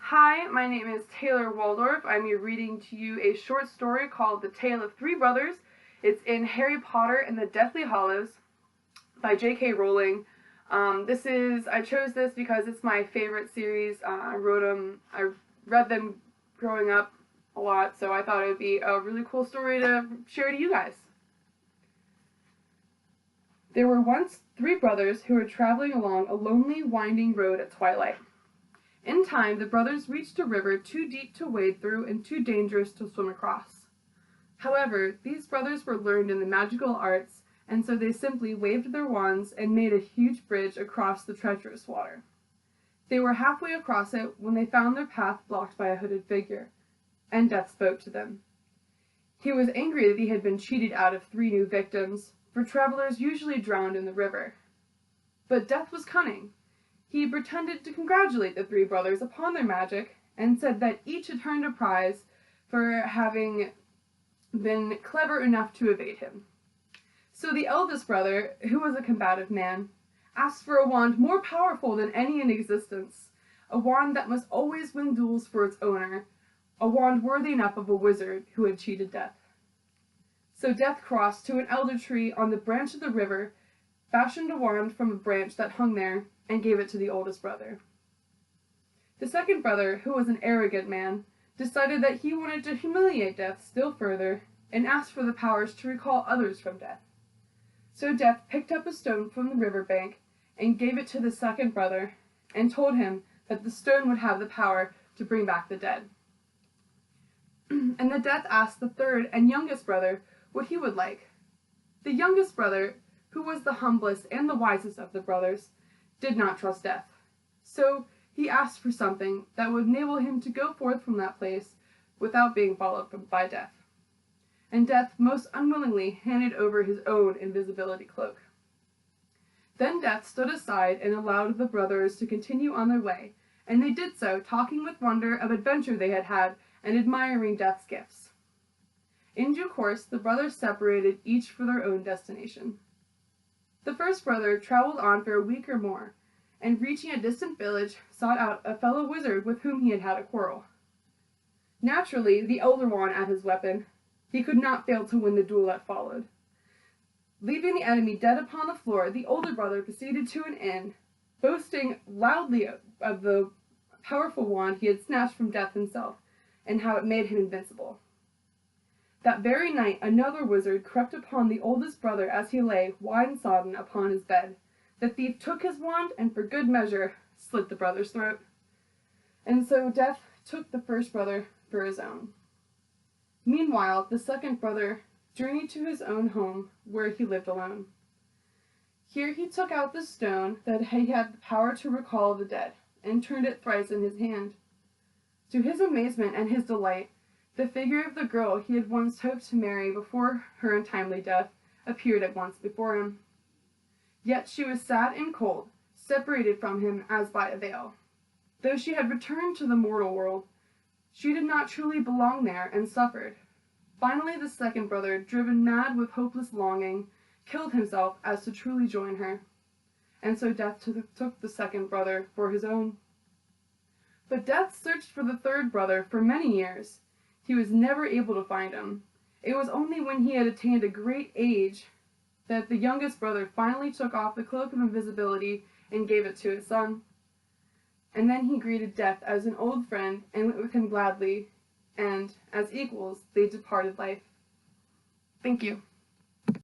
Hi, my name is Taylor Waldorf. I'm reading to you a short story called The Tale of Three Brothers. It's in Harry Potter and the Deathly Hallows by J.K. Rowling. I chose this because it's my favorite series. I read them growing up a lot, so I thought it would be a really cool story to share to you guys. There were once three brothers who were traveling along a lonely, winding road at twilight. In time, the brothers reached a river too deep to wade through and too dangerous to swim across. However, these brothers were learned in the magical arts, and so they simply waved their wands and made a huge bridge across the treacherous water. They were halfway across it when they found their path blocked by a hooded figure, and Death spoke to them. He was angry that he had been cheated out of 3 new victims, for travelers usually drowned in the river. But Death was cunning. He pretended to congratulate the 3 brothers upon their magic, and said that each had earned a prize for having been clever enough to evade him. So the eldest brother, who was a combative man, asked for a wand more powerful than any in existence, a wand that must always win duels for its owner, a wand worthy enough of a wizard who had cheated Death. So Death crossed to an elder tree on the branch of the river, fashioned a wand from a branch that hung there, and gave it to the oldest brother. The second brother, who was an arrogant man, decided that he wanted to humiliate Death still further, and asked for the powers to recall others from Death. So Death picked up a stone from the river bank, and gave it to the second brother, and told him that the stone would have the power to bring back the dead. And the Death asked the third and youngest brother what he would like. The youngest brother, who was the humblest and the wisest of the brothers, did not trust Death. So he asked for something that would enable him to go forth from that place without being followed by Death. And Death most unwillingly handed over his own invisibility cloak. Then Death stood aside and allowed the brothers to continue on their way, and they did so, talking with wonder of adventure they had had and admiring Death's gifts. In due course, the brothers separated, each for their own destination. The first brother traveled on for a week or more, and reaching a distant village, sought out a fellow wizard with whom he had had a quarrel. Naturally, the elder one at his weapon, he could not fail to win the duel that followed. Leaving the enemy dead upon the floor, the older brother proceeded to an inn, boasting loudly of the powerful wand he had snatched from Death himself, and how it made him invincible. That very night another wizard crept upon the oldest brother as he lay, wine-sodden, upon his bed. The thief took his wand, and for good measure slit the brother's throat. And so Death took the first brother for his own. Meanwhile, the second brother journeyed to his own home, where he lived alone. Here he took out the stone that he had the power to recall the dead, and turned it thrice in his hand. To his amazement and his delight, the figure of the girl he had once hoped to marry before her untimely death appeared at once before him. Yet she was sad and cold, separated from him as by a veil. Though she had returned to the mortal world, she did not truly belong there, and suffered. Finally, the second brother, driven mad with hopeless longing, killed himself as to truly join her. And so Death took the second brother for his own. But Death searched for the third brother for many years. He was never able to find him. It was only when he had attained a great age that the youngest brother finally took off the cloak of invisibility and gave it to his son. And then he greeted Death as an old friend and went with him gladly, and, as equals, they departed life. Thank you.